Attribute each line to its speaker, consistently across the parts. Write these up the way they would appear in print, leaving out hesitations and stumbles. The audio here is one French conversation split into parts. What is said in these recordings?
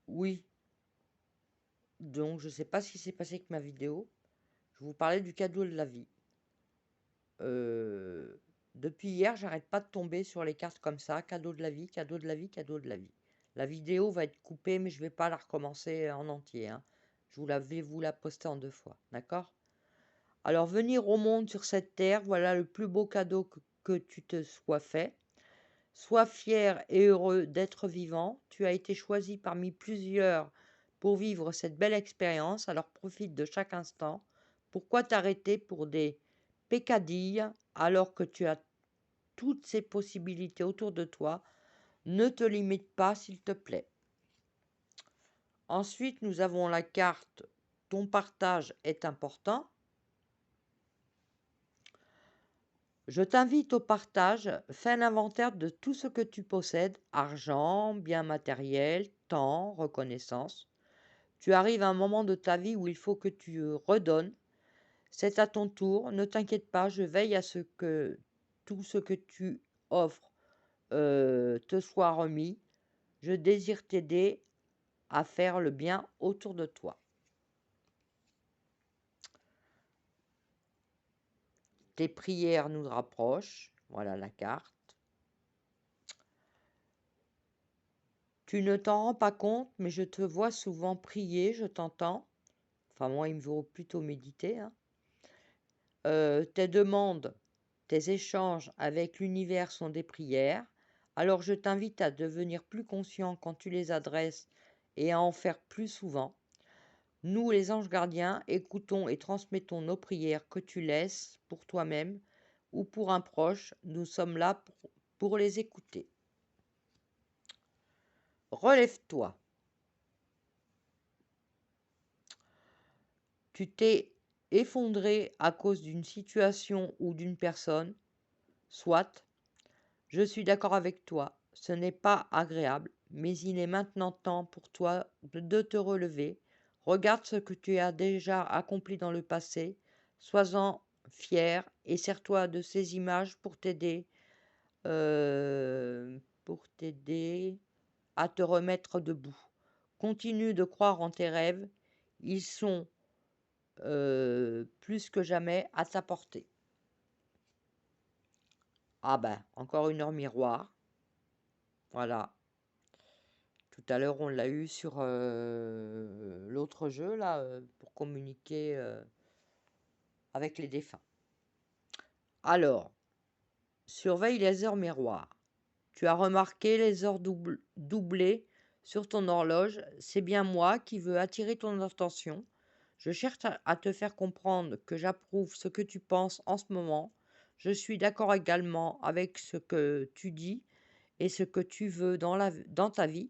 Speaker 1: Oui, donc je sais pas ce qui s'est passé avec ma vidéo. Je vous parlais du cadeau de la vie. Euh, Depuis hier, j'arrête pas de tomber sur les cartes comme ça, cadeau de la vie, cadeau de la vie, cadeau de la vie. La vidéo va être coupée, mais je vais pas la recommencer en entier, hein. Vais vous la poster en 2 fois, d'accord? Alors, venir au monde sur cette terre, voilà le plus beau cadeau que tu te sois fait. Sois fier et heureux d'être vivant. Tu as été choisi parmi plusieurs pour vivre cette belle expérience, alors profite de chaque instant. Pourquoi t'arrêter pour des peccadilles alors que tu as toutes ces possibilités autour de toi? Ne te limite pas, s'il te plaît. Ensuite, nous avons la carte Ton partage est important. Je t'invite au partage. Fais un inventaire de tout ce que tu possèdes, argent, biens matériels, temps, reconnaissance. Tu arrives à un moment de ta vie où il faut que tu redonnes. C'est à ton tour. Ne t'inquiète pas, je veille à ce que tout ce que tu offres te soit remis. Je désire t'aider à faire le bien autour de toi. Tes prières nous rapprochent. Voilà la carte. Tu ne t'en rends pas compte, mais je te vois souvent prier, je t'entends. Enfin, moi, il me vaut plutôt méditer, hein. Tes demandes, tes échanges avec l'univers sont des prières. Alors, je t'invite à devenir plus conscient quand tu les adresses et à en faire plus souvent. Nous, les anges gardiens, écoutons et transmettons nos prières que tu laisses pour toi-même ou pour un proche. Nous sommes là pour les écouter. Relève-toi. Tu t'es effondré à cause d'une situation ou d'une personne, soit. Je suis d'accord avec toi, ce n'est pas agréable, mais il est maintenant temps pour toi de te relever. Regarde ce que tu as déjà accompli dans le passé, sois-en fier et sers-toi de ces images pour t'aider à te remettre debout. Continue de croire en tes rêves, ils sont plus que jamais à ta portée. Ah ben, encore une heure miroir, voilà. Tout à l'heure, on l'a eu sur l'autre jeu, là, pour communiquer avec les défunts. Alors, surveille les heures miroirs. Tu as remarqué les heures doublées sur ton horloge. C'est bien moi qui veux attirer ton attention. Je cherche à te faire comprendre que j'approuve ce que tu penses en ce moment. Je suis d'accord également avec ce que tu dis et ce que tu veux dans ta vie.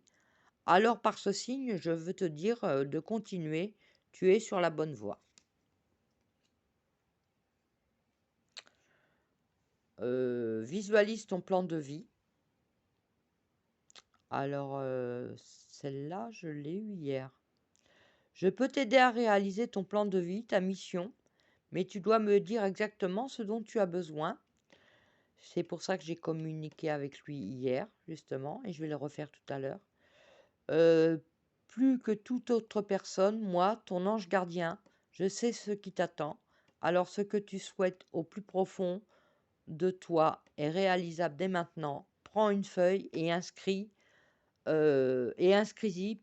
Speaker 1: Alors par ce signe, je veux te dire de continuer, tu es sur la bonne voie. Visualise ton plan de vie. Alors celle-là, je l'ai eue hier. Je peux t'aider à réaliser ton plan de vie, ta mission, mais tu dois me dire exactement ce dont tu as besoin. C'est pour ça que j'ai communiqué avec lui hier, justement, et je vais le refaire tout à l'heure. Euh, Plus que toute autre personne, moi, ton ange gardien, je sais ce qui t'attend. Alors ce que tu souhaites au plus profond de toi est réalisable dès maintenant. Prends une feuille et inscris-y,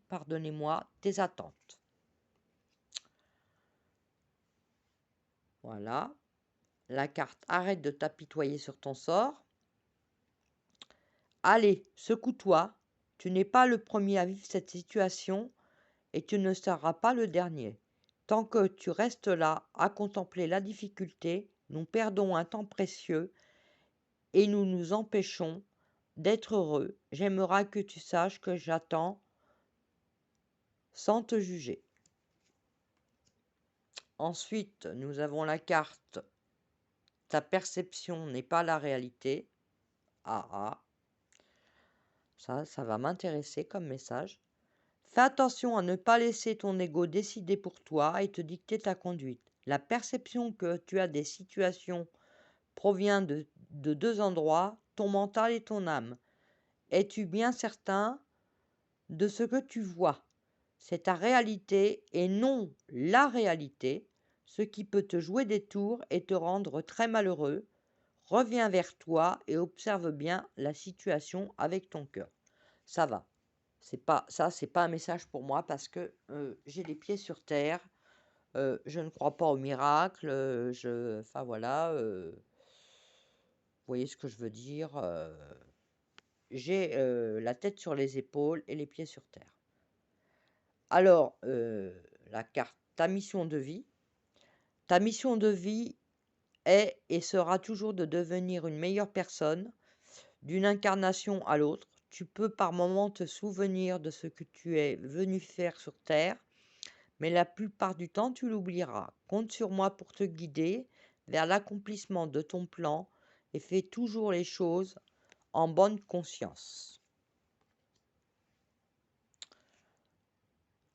Speaker 1: pardonnez-moi, tes attentes. Voilà. La carte arrête de t'apitoyer sur ton sort. Allez, secoue-toi. Tu n'es pas le premier à vivre cette situation et tu ne seras pas le dernier. Tant que tu restes là à contempler la difficulté, nous perdons un temps précieux et nous nous empêchons d'être heureux. J'aimerais que tu saches que j'attends sans te juger. Ensuite, nous avons la carte Ta perception n'est pas la réalité. Ah ah, ça va m'intéresser comme message. Fais attention à ne pas laisser ton ego décider pour toi et te dicter ta conduite. La perception que tu as des situations provient de deux endroits, ton mental et ton âme. Es-tu bien certain de ce que tu vois? C'est ta réalité et non la réalité, ce qui peut te jouer des tours et te rendre très malheureux. Reviens vers toi et observe bien la situation avec ton cœur. Ça va. C'est pas un message pour moi parce que j'ai les pieds sur terre. Je ne crois pas au miracle. Enfin voilà. Vous voyez ce que je veux dire. J'ai la tête sur les épaules et les pieds sur terre. Alors, la carte, ta mission de vie. Ta mission de vie est et sera toujours de devenir une meilleure personne, d'une incarnation à l'autre. Tu peux par moments te souvenir de ce que tu es venu faire sur Terre, mais la plupart du temps, tu l'oublieras. Compte sur moi pour te guider vers l'accomplissement de ton plan et fais toujours les choses en bonne conscience.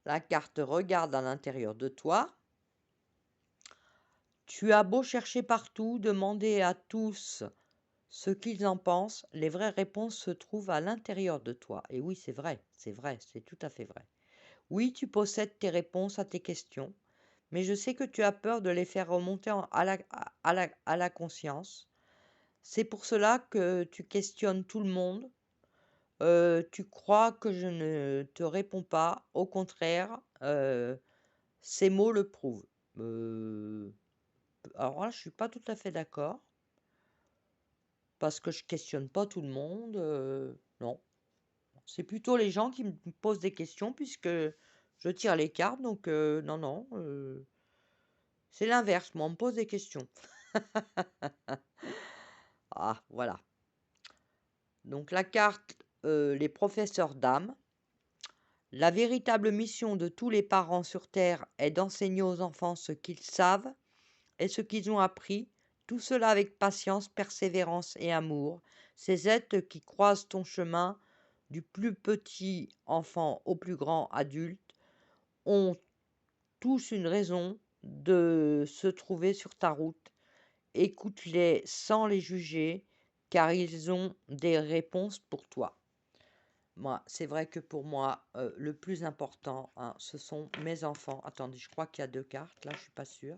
Speaker 1: La carte regarde à l'intérieur de toi. Tu as beau chercher partout, demander à tous ce qu'ils en pensent, les vraies réponses se trouvent à l'intérieur de toi. Et oui, c'est vrai, c'est tout à fait vrai. Oui, tu possèdes tes réponses à tes questions, mais je sais que tu as peur de les faire remonter à la conscience. C'est pour cela que tu questionnes tout le monde. Tu crois que je ne te réponds pas. Au contraire, ces mots le prouvent. Euh, alors là, je suis pas tout à fait d'accord, parce que je questionne pas tout le monde. Non, c'est plutôt les gens qui me posent des questions, puisque je tire les cartes. Donc, non, non. C'est l'inverse, moi, on me pose des questions. Ah, voilà. Donc la carte, les professeurs d'âme. La véritable mission de tous les parents sur Terre est d'enseigner aux enfants ce qu'ils savent et ce qu'ils ont appris, tout cela avec patience, persévérance et amour. Ces êtres qui croisent ton chemin, du plus petit enfant au plus grand adulte, ont tous une raison de se trouver sur ta route. Écoute-les sans les juger, car ils ont des réponses pour toi. Moi, c'est vrai que pour moi, le plus important, hein, ce sont mes enfants. Attendez, je crois qu'il y a deux cartes, là, je suis pas sûre.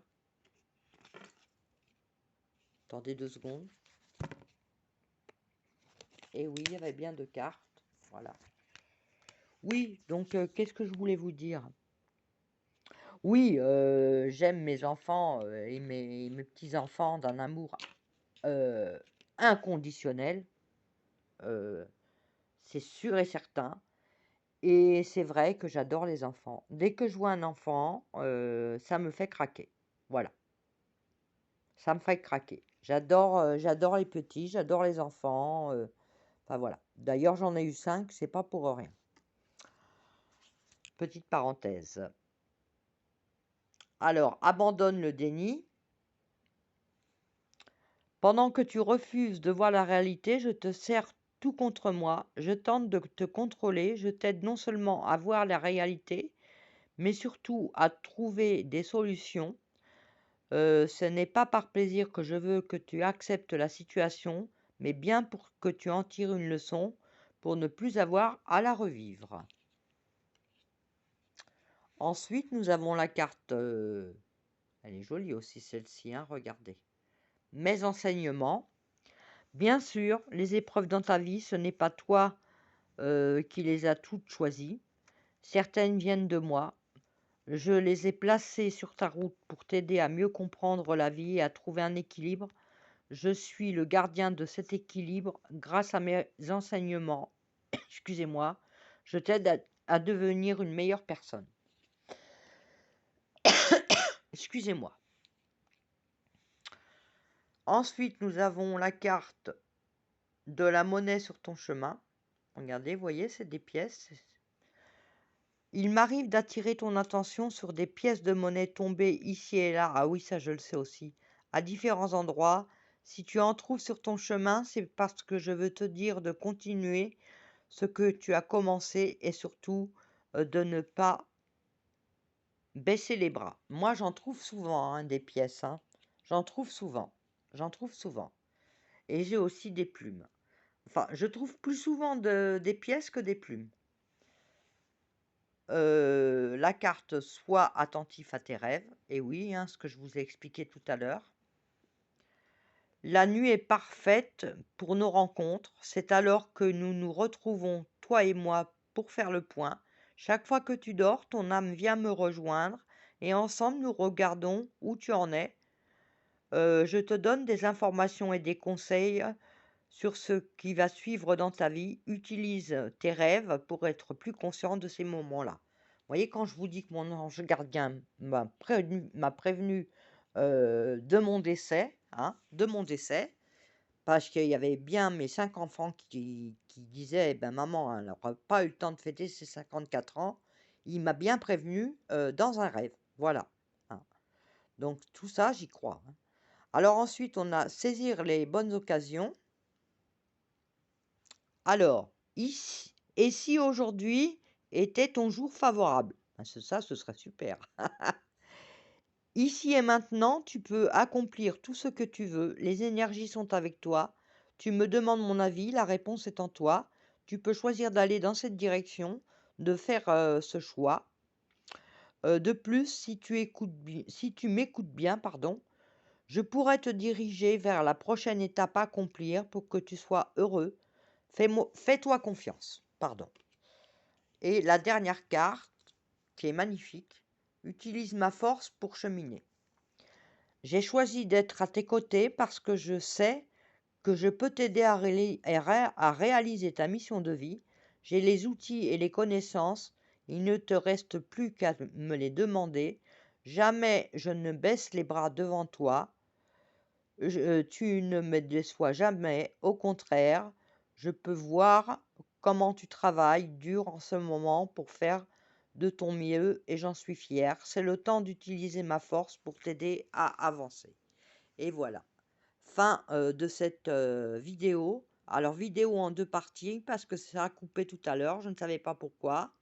Speaker 1: Attendez 2 secondes. Et oui, il y avait bien deux cartes. Voilà. Oui, donc, qu'est-ce que je voulais vous dire? Oui, j'aime mes enfants et mes petits-enfants d'un amour euh, inconditionnel. euh, c'est sûr et certain. Et c'est vrai que j'adore les enfants. Dès que je vois un enfant, ça me fait craquer. Voilà, ça me fait craquer. J'adore les petits, j'adore les enfants. Enfin voilà. D'ailleurs, j'en ai eu 5, c'est pas pour rien. Petite parenthèse. Alors, abandonne le déni. Pendant que tu refuses de voir la réalité, je te sers tout contre moi. Je tente de te contrôler. Je t'aide non seulement à voir la réalité, mais surtout à trouver des solutions. Ce n'est pas par plaisir que je veux que tu acceptes la situation, mais bien pour que tu en tires une leçon, pour ne plus avoir à la revivre. Ensuite, nous avons la carte, elle est jolie aussi celle-ci, hein, regardez. Mes enseignements. Bien sûr, les épreuves dans ta vie, ce n'est pas toi qui les as toutes choisies. Certaines viennent de moi. Je les ai placées sur ta route pour t'aider à mieux comprendre la vie et à trouver un équilibre. Je suis le gardien de cet équilibre grâce à mes enseignements. Excusez-moi, je t'aide à devenir une meilleure personne. Excusez-moi. Ensuite, nous avons la carte de la monnaie sur ton chemin. Regardez, vous voyez, c'est des pièces. Il m'arrive d'attirer ton attention sur des pièces de monnaie tombées ici et là. Ah oui, ça je le sais aussi. À différents endroits. Si tu en trouves sur ton chemin, c'est parce que je veux te dire de continuer ce que tu as commencé et surtout de ne pas baisser les bras. Moi, j'en trouve souvent hein, des pièces. Hein. J'en trouve souvent. J'en trouve souvent. Et j'ai aussi des plumes. Enfin, je trouve plus souvent des pièces que des plumes. la carte «Sois attentif à tes rêves» et oui, hein, ce que je vous ai expliqué tout à l'heure. La nuit est parfaite pour nos rencontres. C'est alors que nous nous retrouvons, toi et moi, pour faire le point. Chaque fois que tu dors, ton âme vient me rejoindre et ensemble nous regardons où tu en es. Je te donne des informations et des conseils sur ce qui va suivre dans ta vie. Utilise tes rêves pour être plus conscient de ces moments-là. Vous voyez, quand je vous dis que mon ange gardien m'a prévenu de mon décès, hein, de mon décès, parce qu'il y avait bien mes 5 enfants qui disaient: «Eh ben, maman, elle n'aura pas eu le temps de fêter ses 54 ans». Il m'a bien prévenu, dans un rêve, voilà, hein. Donc tout ça, j'y crois, hein. Alors ensuite, on a saisir les bonnes occasions. Alors, ici et si aujourd'hui était ton jour favorable? Ah ce serait super. Ici et maintenant, tu peux accomplir tout ce que tu veux. Les énergies sont avec toi. Tu me demandes mon avis, la réponse est en toi. Tu peux choisir d'aller dans cette direction, de faire ce choix. De plus, si tu m'écoutes bien, pardon, je pourrais te diriger vers la prochaine étape à accomplir pour que tu sois heureux. Fais-toi confiance. Pardon. Et la dernière carte, qui est magnifique, utilise ma force pour cheminer. J'ai choisi d'être à tes côtés parce que je sais que je peux t'aider à réaliser ta mission de vie. J'ai les outils et les connaissances. Il ne te reste plus qu'à me les demander. Jamais je ne baisse les bras devant toi. Tu ne me déçois jamais. Au contraire, je peux voir comment tu travailles dur en ce moment pour faire de ton mieux et j'en suis fière. C'est le temps d'utiliser ma force pour t'aider à avancer. Et voilà. Fin de cette vidéo. Alors, vidéo en 2 parties parce que ça a coupé tout à l'heure. Je ne savais pas pourquoi.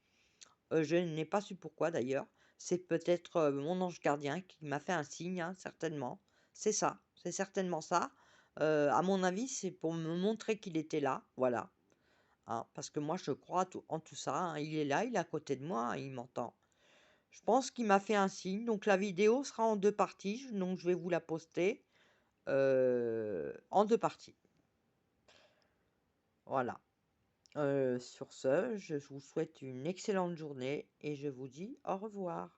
Speaker 1: Je n'ai pas su pourquoi d'ailleurs. C'est peut-être mon ange gardien qui m'a fait un signe, hein, certainement. C'est ça, c'est certainement ça. À mon avis, c'est pour me montrer qu'il était là, voilà, hein, parce que moi, je crois en tout ça, hein. Il est là, il est à côté de moi, hein, il m'entend. Je pense qu'il m'a fait un signe. Donc la vidéo sera en 2 parties. Donc je vais vous la poster en 2 parties. Voilà. Sur ce, je vous souhaite une excellente journée et je vous dis au revoir.